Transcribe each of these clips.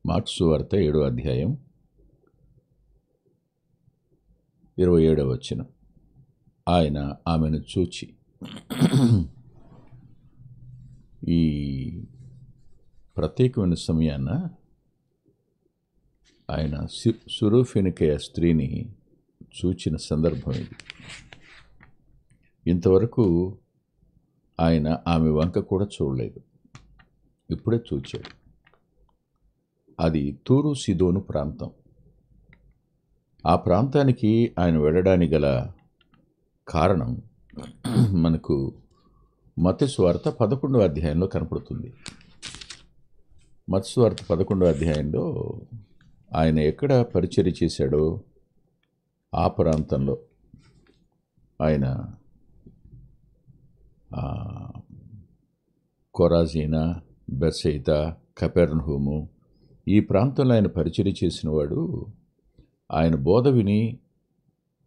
Mark సువార్త 7వ అధ్యాయం 27వ వచనం. ఆయన ఆమెను చూచి, ఈ ప్రత్యేకమైన సమయాన ఆయన సురోఫెనికయ స్త్రీని చూచిన సందర్భం ఇది. ఇంతవరకు ఆయన ఆమె వంక కూడా చూడలేదు, ఇప్పుడే చూచాడు. అది తూరు సీదోను ప్రాంతం. ఆ ప్రాంతానికి ఆయన వెళ్ళడానికి గల కారణం మనకు మత్తయి సువార్త 11వ అధ్యాయంలో కనపడుతుంది. మత్తయి సువార్త 11వ అధ్యాయంలో ఆయన ఎక్కడ పరిచర్య చేశాడో ఆ ప్రాంతంలో ఆయన కొరాజీనా, బెత్సయిదా, కపెర్నహూము ఈ ప్రాంతంలో ఆయన పరిచర్య చేసినవాడు. ఆయన బోధ విని,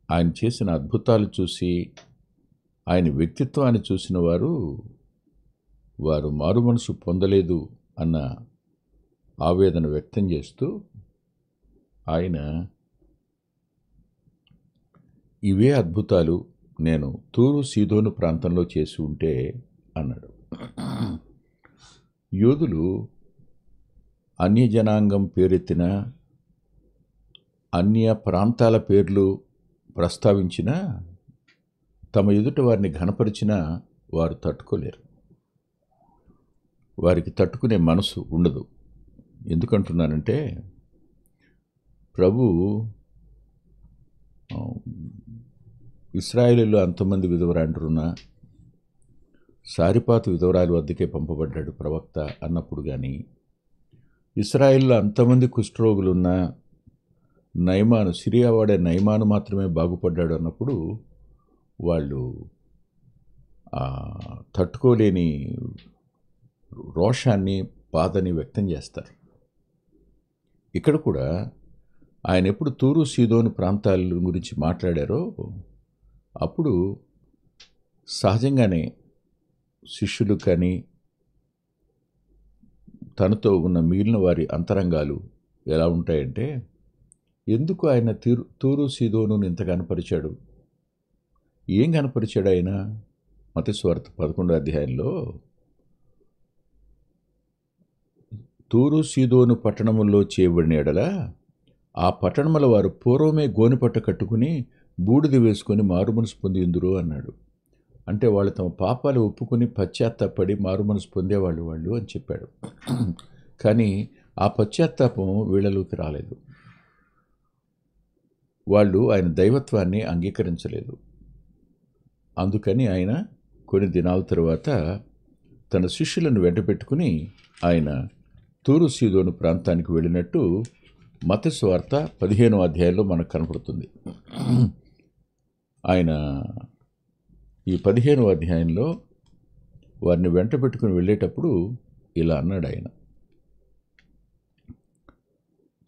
ఆయన చేసిన అద్భుతాలు చూసి, ఆయన వ్యక్తిత్వాన్ని చూసిన వారు మారు మనసు పొందలేదు అన్న ఆవేదన వ్యక్తం చేస్తూ ఆయన ఇవే అద్భుతాలు నేను తూరు సీదోను ప్రాంతంలో చేసి ఉంటే అన్నాడు. యూదులు అన్యజనాంగం పేరెత్తిన, అన్య ప్రాంతాల పేర్లు ప్రస్తావించిన, తమ ఎదుట వారిని ఘనపరిచినా వారు తట్టుకోలేరు. వారికి తట్టుకునే మనసు ఉండదు. ఎందుకంటున్నానంటే, ప్రభు ఇశ్రాయేలులో అంతమంది విధవరాండ్రున్నా సారిపాతు విధవరాలి వద్దకే పంపబడ్డాడు ప్రవక్త అన్నప్పుడు కానీ, ఇశ్రాయేల్లో అంతమంది కుష్ఠరోగులున్నా నయమాను, సిరియా వాడే నయమాను మాత్రమే బాగుపడ్డాడు అన్నప్పుడు వాళ్ళు తట్టుకోలేని రోషాన్ని, బాధని వ్యక్తం చేస్తారు. ఇక్కడ కూడా ఆయన ఎప్పుడు తూరు సీదోను ప్రాంతాల గురించి మాట్లాడారో అప్పుడు సహజంగానే శిష్యులు కానీ తనతో ఉన్న మిగిలిన వారి అంతరంగాలు ఎలా ఉంటాయంటే, ఎందుకు ఆయన తూరు సీదోను ఇంత కనపరిచాడు? ఏం కనపరిచాడు ఆయన? మత్తయి సువార్త 11వ అధ్యాయంలో తూరు సీదోను పట్టణముల్లో చేయబడిన ఎడల ఆ పట్టణముల వారు పూర్వమే గోనెపట్ట కట్టుకుని బూడిద వేసుకొని మారుమనసు పొందిందురు అన్నాడు. అంటే వాళ్ళు తమ పాపాలు ఒప్పుకొని పశ్చాత్తాపడి మారుమనసు పొందేవాళ్ళు అని చెప్పాడు. కానీ ఆ పశ్చాత్తాపం వీళ్ళలోకి రాలేదు. వాళ్ళు ఆయన దైవత్వాన్ని అంగీకరించలేదు. అందుకని ఆయన కొన్ని దినాల తరువాత తన శిష్యులను వెంటబెట్టుకుని ఆయన తూరు సీదోను ప్రాంతానికి వెళ్ళినట్టు మత్తయి సువార్త 15వ అధ్యాయంలో మనకు కనపడుతుంది. ఆయన ఈ 15వ అధ్యాయంలో వారిని వెంట పెట్టుకుని వెళ్ళేటప్పుడు ఇలా అన్నాడు ఆయన.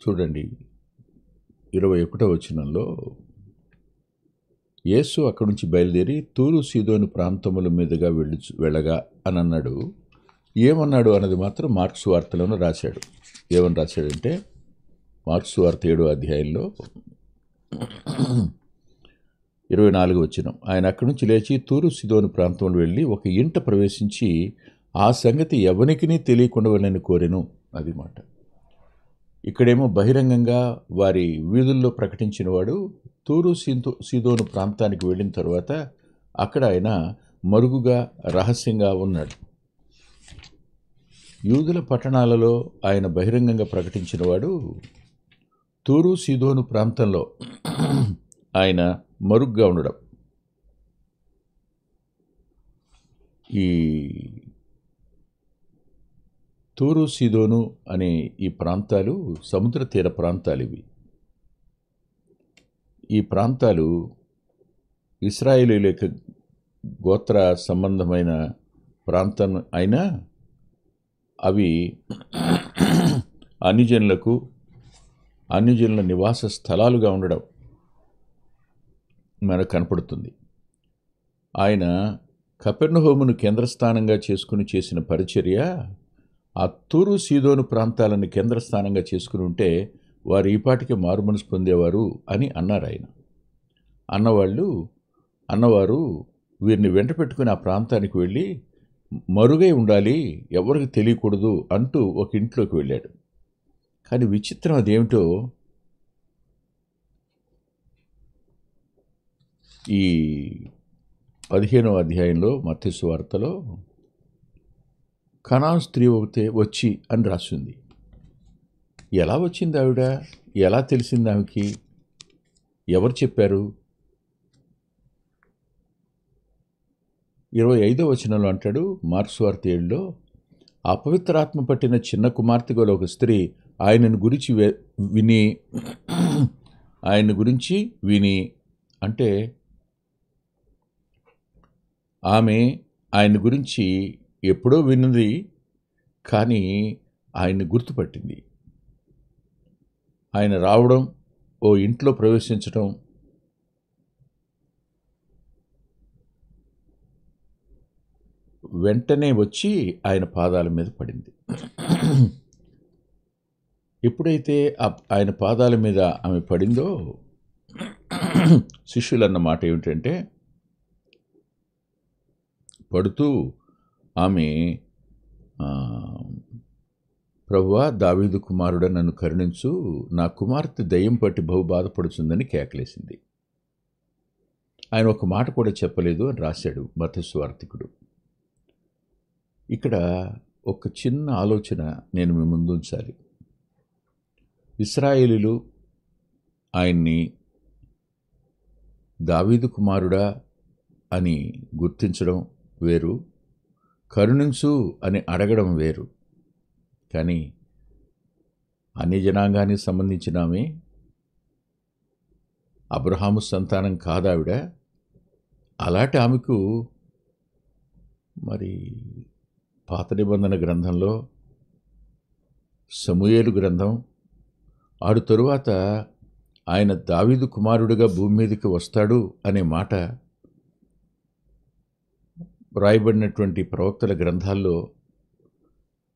చూడండి, 21వ వచనంలో, యేసు అక్కడి నుంచి బయలుదేరి తూరు సీదోను ప్రాంతముల మీదుగా వెళ్ళగా అని అన్నాడు. ఏమన్నాడు అన్నది మాత్రం మార్కు సువార్తలోనూ రాశాడు. ఏమని రాశాడంటే, మార్కు సువార్త 7వ అధ్యాయంలో 24వ వచనం, ఆయన అక్కడి నుంచి లేచి తూరు సీదోను ప్రాంతంలో వెళ్ళి ఒక ఇంట ప్రవేశించి ఆ సంగతి ఎవనికినీ తెలియకుండాలని కోరెను. అది మాట. ఇక్కడేమో బహిరంగంగా వారి వీధుల్లో ప్రకటించిన వాడు తూరు సీదోను ప్రాంతానికి వెళ్ళిన తర్వాత అక్కడ ఆయన మరుగుగా రహస్యంగా ఉన్నాడు. యూదుల పట్టణాలలో ఆయన బహిరంగంగా ప్రకటించిన వాడు తూరు సీదోను ప్రాంతంలో ఆయన మరుగుగా ఉండడం. ఈ తూరు సీదోను అనే ఈ ప్రాంతాలు సముద్ర తీర ప్రాంతాలు. ఇవి ఈ ప్రాంతాలు ఇశ్రాయేలీయుల యొక్క గోత్ర సంబంధమైన ప్రాంతం అయినా అవి అన్యజనుల నివాస స్థలాలుగా ఉండడం మనకు కనపడుతుంది. ఆయన కపెర్నహూమును కేంద్రస్థానంగా చేసుకుని చేసిన పరిచర్య ఆ తూరు సీదోను ప్రాంతాలను కేంద్రస్థానంగా చేసుకుని ఉంటే వారు ఈపాటికి మారుమనసు పొందేవారు అని అన్నారు ఆయన. అన్నవారు వీరిని వెంట పెట్టుకుని ఆ ప్రాంతానికి వెళ్ళి మరుగై ఉండాలి, ఎవరికి తెలియకూడదు అంటూ ఒక ఇంట్లోకి వెళ్ళాడు. కానీ విచిత్రం అదేమిటో, ఈ 15వ అధ్యాయంలో మత్తయి సువార్తలో కనాను స్త్రీ ఒకతే వచ్చి అని రాసింది. ఎలా వచ్చింది ఆవిడ? ఎలా తెలిసింది ఆమెకి? ఎవరు చెప్పారు? 25వ వచనంలో అంటాడు, మార్క్స్ వార్త 7లో, అపవిత్రాత్మ పట్టిన చిన్న కుమార్తె గల ఒక స్త్రీ ఆయనను గురించి విని అంటే ఆమె ఆయన గురించి ఎప్పుడో విన్నది, కానీ ఆయన్ని గుర్తుపట్టింది. ఆయన రావడం, ఓ ఇంట్లో ప్రవేశించడం, వెంటనే వచ్చి ఆయన పాదాల మీద పడింది. ఎప్పుడైతే ఆయన పాదాల మీద ఆమె పడిందో, శిష్యులన్న మాట ఏమిటంటే, పడుతూ ఆమె, ప్రభువా, దావీదు కుమారుడా, నన్ను కరుణించు, నా కుమార్తె దయ్యం పట్టి బహు బాధపడుతుందని కేకలేసింది. ఆయన ఒక మాట కూడా చెప్పలేదు అని రాశాడు మత్తయి సువార్తికుడు. ఇక్కడ ఒక చిన్న ఆలోచన నేను మీ ముందు ఉంచాలి. ఇశ్రాయేలీలు ఆయన్ని దావీదు కుమారుడా అని గుర్తించడం వేరు, కరుణించు అని అడగడం వేరు. కానీ అన్ని జనాంగానికి సంబంధించిన ఆమె, అబ్రహాము సంతానం కాదావిడ. అలాంటి ఆమెకు మరి పాత నిబంధన గ్రంథంలో సమూయేలు గ్రంథం, ఆడు తరువాత ఆయన దావీదు కుమారుడిగా భూమి మీదకి వస్తాడు అనే మాట రాయబడినటువంటి ప్రవక్తల గ్రంథాల్లో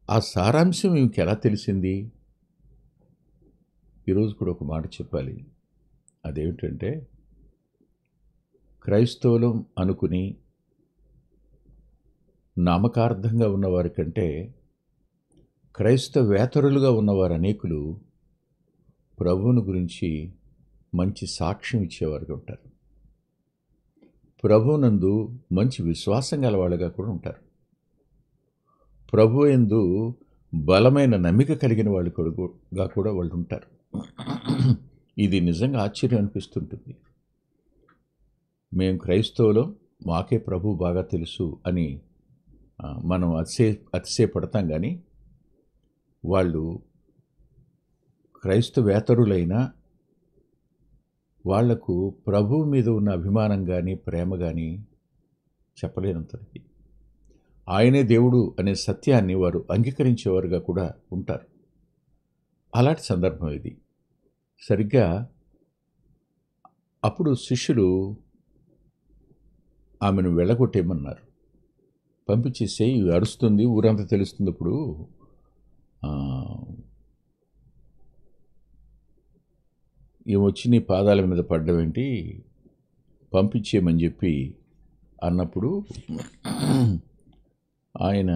ఆ సారాంశం ఈమెకి ఎలా తెలిసింది? ఈరోజు కూడా ఒక మాట చెప్పాలి. అదేమిటంటే, క్రైస్తవులం అనుకుని నామకార్థంగా ఉన్నవారి కంటే క్రైస్తవేతరులుగా ఉన్నవారు అనేకులు ప్రభువుని గురించి మంచి సాక్ష్యం ఇచ్చేవారుగా ఉంటారు. ప్రభువునందు మంచి విశ్వాసం గలవాళ్ళుగా కూడా ఉంటారు. ప్రభువు యందు బలమైన నమ్మిక కలిగిన వాళ్ళుగా కూడా వాళ్ళు ఉంటారు. ఇది నిజంగా ఆశ్చర్యం అనిపిస్తుంటుంది. మేము క్రైస్తవులం, మాకే ప్రభు బాగా తెలుసు అని మనం అతిశయపడతాం. కానీ వాళ్ళు క్రైస్తవేతరులైన వాళ్లకు ప్రభువు మీద ఉన్న అభిమానం కానీ ప్రేమ కానీ చెప్పలేనంతది. ఆయనే దేవుడు అనే సత్యాన్ని వారు అంగీకరించేవారుగా కూడా ఉంటారు. అలాంటి సందర్భం ఇది. సరిగ్గా అప్పుడు శిష్యులు ఆమెను వెళ్ళగొట్టేయమన్నారు. పంపించేసేయి, అరుస్తుంది, ఊరంతా తెలుస్తుంది. ఇప్పుడు ఏమొచ్చి నీ పాదాల మీద పడ్డం ఏంటి, పంపించేయమని చెప్పి అన్నప్పుడు ఆయన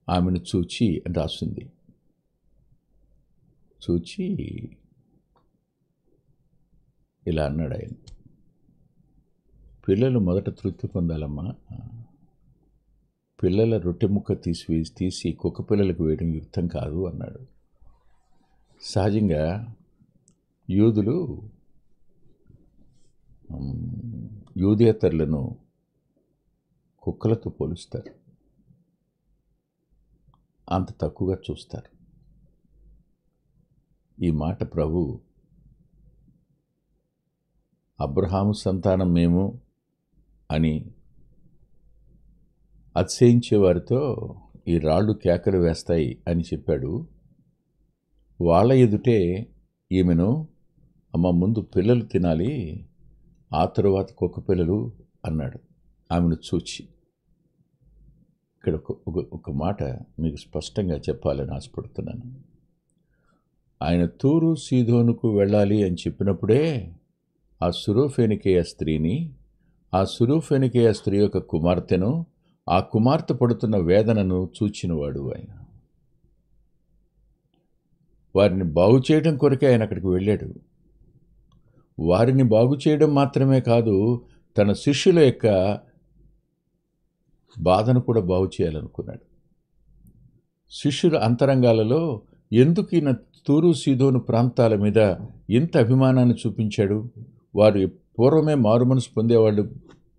ఆమెను చూచి అని రాస్తుంది. చూచి ఇలా అన్నాడు ఆయన, పిల్లలు మొదట తృప్తి పొందాలమ్మా, పిల్లల రొట్టె ముక్క తీసి కుక్క పిల్లలకు వేయడం యుక్తం కాదు అన్నాడు. సహజంగా యూదులు యూదేతరులను కుక్కలతో పోలుస్తారు, అంత తక్కువగా చూస్తారు. ఈ మాట ప్రభు అబ్రహాము సంతానం మేము అని అతిశయించే వారితో ఈ రాళ్ళు కేకలు వేస్తాయి అని చెప్పాడు. వాళ్ళ ఎదుటే ఈమెను, అమ్మ ముందు పిల్లలు తినాలి, ఆ తరువాత కుక్క పిల్లలు అన్నాడు ఆమెను చూచి. ఇక్కడ ఒక మాట మీకు స్పష్టంగా చెప్పాలని ఆశపడుతున్నాను. ఆయన తూరు సీదోనుకు వెళ్ళాలి అని చెప్పినప్పుడే ఆ సురోఫెనికేయ స్త్రీని, ఆ సురోఫెనికేయ స్త్రీ యొక్క కుమార్తెను, ఆ కుమార్తె పడుతున్న వేదనను చూచినవాడు ఆయన. వారిని బాగు చేయడం కొరకే ఆయన అక్కడికి వెళ్ళాడు. వారిని బాగు చేయడం మాత్రమే కాదు, తన శిష్యుల యొక్క బాధను కూడా బాగు చేయాలనుకున్నాడు. శిష్యుల అంతరంగాలలో ఎందుకు ఈయన తూరు సీదోను ప్రాంతాల మీద ఇంత అభిమానాన్ని చూపించాడు? వారు పూర్వమే మారుమనసు పొందేవాళ్ళు,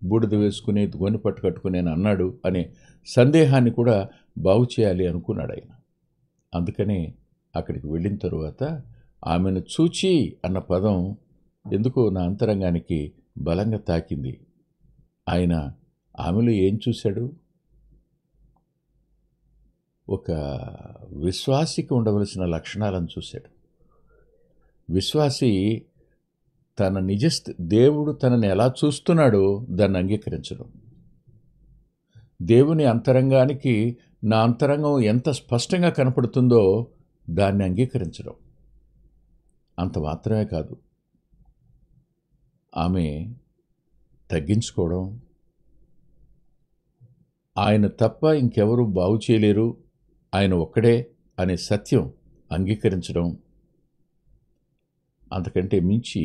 బూడిద వేసుకుని గొని పట్టు కట్టుకుని అని అన్నాడు అనే సందేహాన్ని కూడా బాగు చేయాలి అనుకున్నాడు ఆయన. అందుకనే అక్కడికి వెళ్ళిన తరువాత ఆమెను చూచి అన్న పదం ఎందుకో నా అంతరంగానికి బలంగా తాకింది. ఆయన ఆమెలో ఏం చూశాడు? ఒక విశ్వాసికి ఉండవలసిన లక్షణాలను చూశాడు. విశ్వాసి తన దేవుడు తనని ఎలా చూస్తున్నాడో దాన్ని అంగీకరించడం. దేవుని అంతరంగానికి నా అంతరంగం ఎంత స్పష్టంగా కనపడుతుందో దాన్ని అంగీకరించడం. అంత మాత్రమే కాదు, ఆమె తగ్గించుకోవడం, ఆయన తప్ప ఇంకెవరూ బాగు చేయలేరు, ఆయన ఒక్కడే అనే సత్యం అంగీకరించడం. అంతకంటే మించి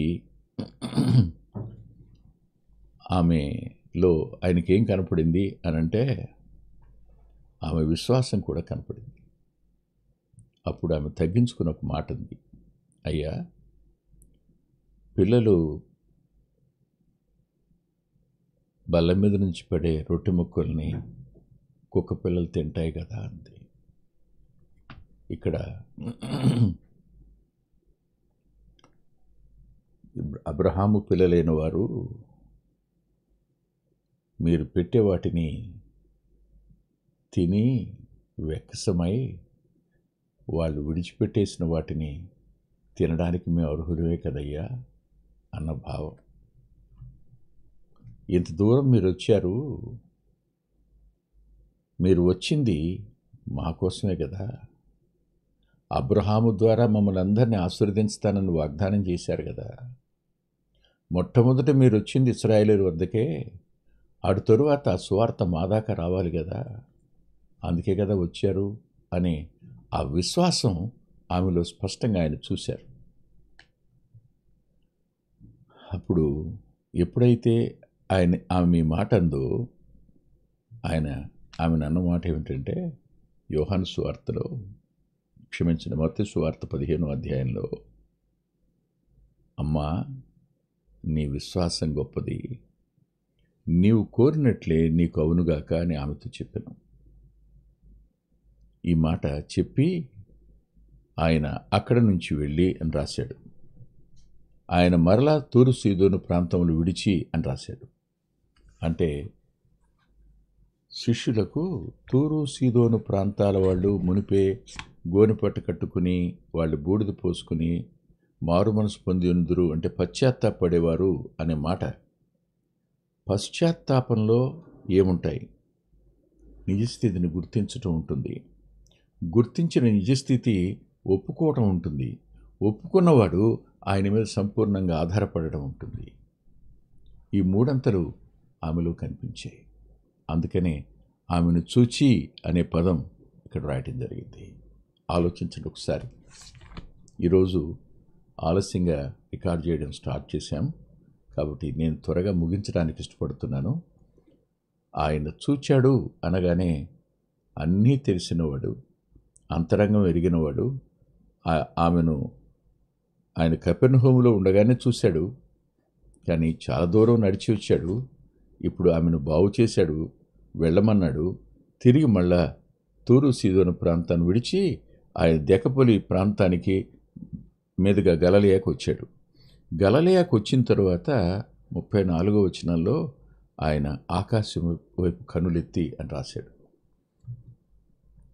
ఆమెలో ఆయనకేం కనపడింది అనంటే ఆమె విశ్వాసం కూడా కనపడింది. అప్పుడు ఆమె తగ్గించుకున్న ఒక మాట ఉంది, అయ్యా పిల్లలు బల్ల మీద నుంచి పడే రొట్టె ముక్కల్ని కుక్క పిల్లలు తింటాయి కదా అంది. ఇక్కడ అబ్రహాము పిల్లలైన వారు మీరు పెట్టే వాటిని తిని వెక్కసమై వాళ్ళు విడిచిపెట్టేసిన వాటిని తినడానికి మేము అర్హులమే కదయ్యా అన్న భావం. ఇంత దూరం మీరు వచ్చారు, మీరు వచ్చింది మా కోసమే కదా. అబ్రహాము ద్వారా మమ్మల్ని అందరినీ ఆశీర్వదించుతానని వాగ్దానం చేశారు కదా. మొట్టమొదట మీరు వచ్చింది ఇశ్రాయేలు వద్దకే, అటు తరువాత ఆ సువార్త మా దాకా రావాలి కదా, అందుకే కదా వచ్చారు అనే ఆ విశ్వాసం ఆమెలో స్పష్టంగా ఆయన చూశారు. అప్పుడు ఎప్పుడైతే ఆమె మాట అందో, ఆమెను అన్న మాట ఏమిటంటే, యోహాను సువార్తలో మత్తయి సువార్త 15వ అధ్యాయంలో, అమ్మా నీ విశ్వాసం గొప్పది, నీవు కోరినట్లే నీకు అవునుగాక అని ఆమెతో చెప్పాను. ఈ మాట చెప్పి ఆయన అక్కడ నుంచి వెళ్ళి అని రాశాడు. ఆయన మరలా తూరు సీదోను ప్రాంతంలో విడిచి అని రాశాడు. అంటే శిష్యులకు తూరు సీదోను ప్రాంతాల వాళ్ళు మునిపే గోనెపట్ట కట్టుకుని వాళ్ళు బూడిద పోసుకుని మారు మనసు పొంది ఉందురు, అంటే పశ్చాత్తాపడేవారు అనే మాట. పశ్చాత్తాపంలో ఏముంటాయి? నిజస్థితిని గుర్తించటం ఉంటుంది. గుర్తించిన నిజస్థితి ఒప్పుకోవటం ఉంటుంది. ఒప్పుకున్నవాడు ఆయన మీద సంపూర్ణంగా ఆధారపడడం ఉంటుంది. ఈ మూడంతలు ఆమెలో కనిపించాయి. అందుకనే ఆమెను చూచి అనే పదం ఇక్కడ రాయటం జరిగింది. ఆలోచించండి ఒకసారి. ఈరోజు ఆలస్యంగా రికార్డ్ చేయడం స్టార్ట్ చేశాం కాబట్టి నేను త్వరగా ముగించడానికి ఇష్టపడుతున్నాను. ఆయన చూచాడు అనగానే అన్నీ తెలిసినవాడు, అంతరంగం ఎరిగినవాడు. ఆమెను ఆయన కపెర్నహూములో ఉండగానే చూశాడు, కానీ చాలా దూరం నడిచి వచ్చాడు. ఇప్పుడు ఆమెను బాగు చేశాడు, వెళ్ళమన్నాడు. తిరిగి మళ్ళా తూరు సీదోను ప్రాంతాన్ని విడిచి ఆయన దెకపొలి ప్రాంతానికి మీదుగా గలిలయకు వచ్చాడు. గలిలయకు వచ్చిన తరువాత 34వ వచనంలో ఆయన ఆకాశం వైపు కన్నులెత్తి అని రాశాడు.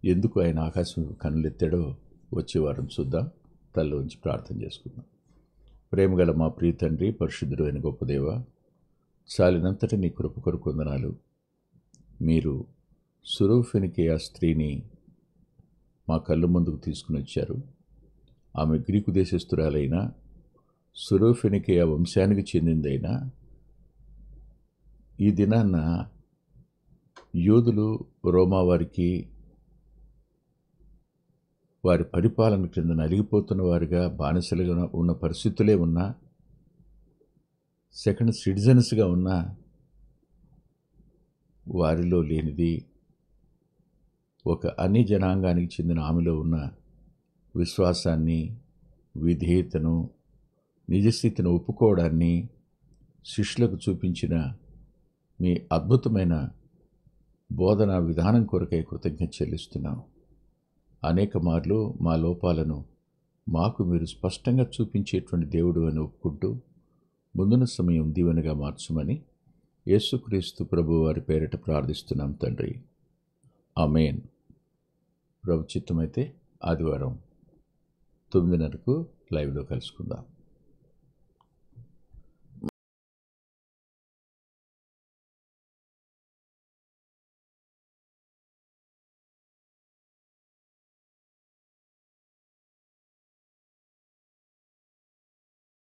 ఎందుకు ఆయన ఆకాశం వైపు కన్నులెత్తాడో వచ్చే వారం చూద్దాం. తల్లో ఉంచి ప్రార్థన చేసుకుందాం. ప్రేమగల మా ప్రియ తండ్రి, పరిశుద్ధుడు అయిన గొప్ప దేవ, చాలినంతటి నీ కృప కొరకు వందనాలు. మీరు సురోఫెనికేయ స్త్రీని మా కళ్ళ ముందుకు తీసుకుని వచ్చారు. ఆమె గ్రీకు దేశస్థురాలైన సురోఫెనికేయ వంశానికి చెందిందైనా ఈ దినాన్న యూదులు రోమా వారికి వారి పరిపాలన క్రింద నలిగిపోతున్న వారిగా బానిసలుగా ఉన్న పరిస్థితులే ఉన్నా, సెకండ్ సిటిజన్స్గా ఉన్న వారిలో లేనిది ఒక అన్ని జనాంగానికి చెందిన ఆమెలో ఉన్న విశ్వాసాన్ని, విధేయతను, నిజస్థితిని ఒప్పుకోవడాన్ని శిష్యులకు చూపించిన మీ అద్భుతమైన బోధనా విధానం కొరకై కృతజ్ఞత చెల్లిస్తున్నాం. అనేక మార్లు మా లోపాలను మాకు మీరు స్పష్టంగా చూపించేటువంటి దేవుడు అని ఒప్పుకుంటూ ముందున్న సమయం దీవెనగా మార్చమని యేసుక్రీస్తు ప్రభు వారి పేరిట ప్రార్థిస్తున్నాం తండ్రి. ఆమేన్. ప్రభు చిత్తమైతే ఆదివారం 9:30 లైవ్లో కలుసుకుందాం.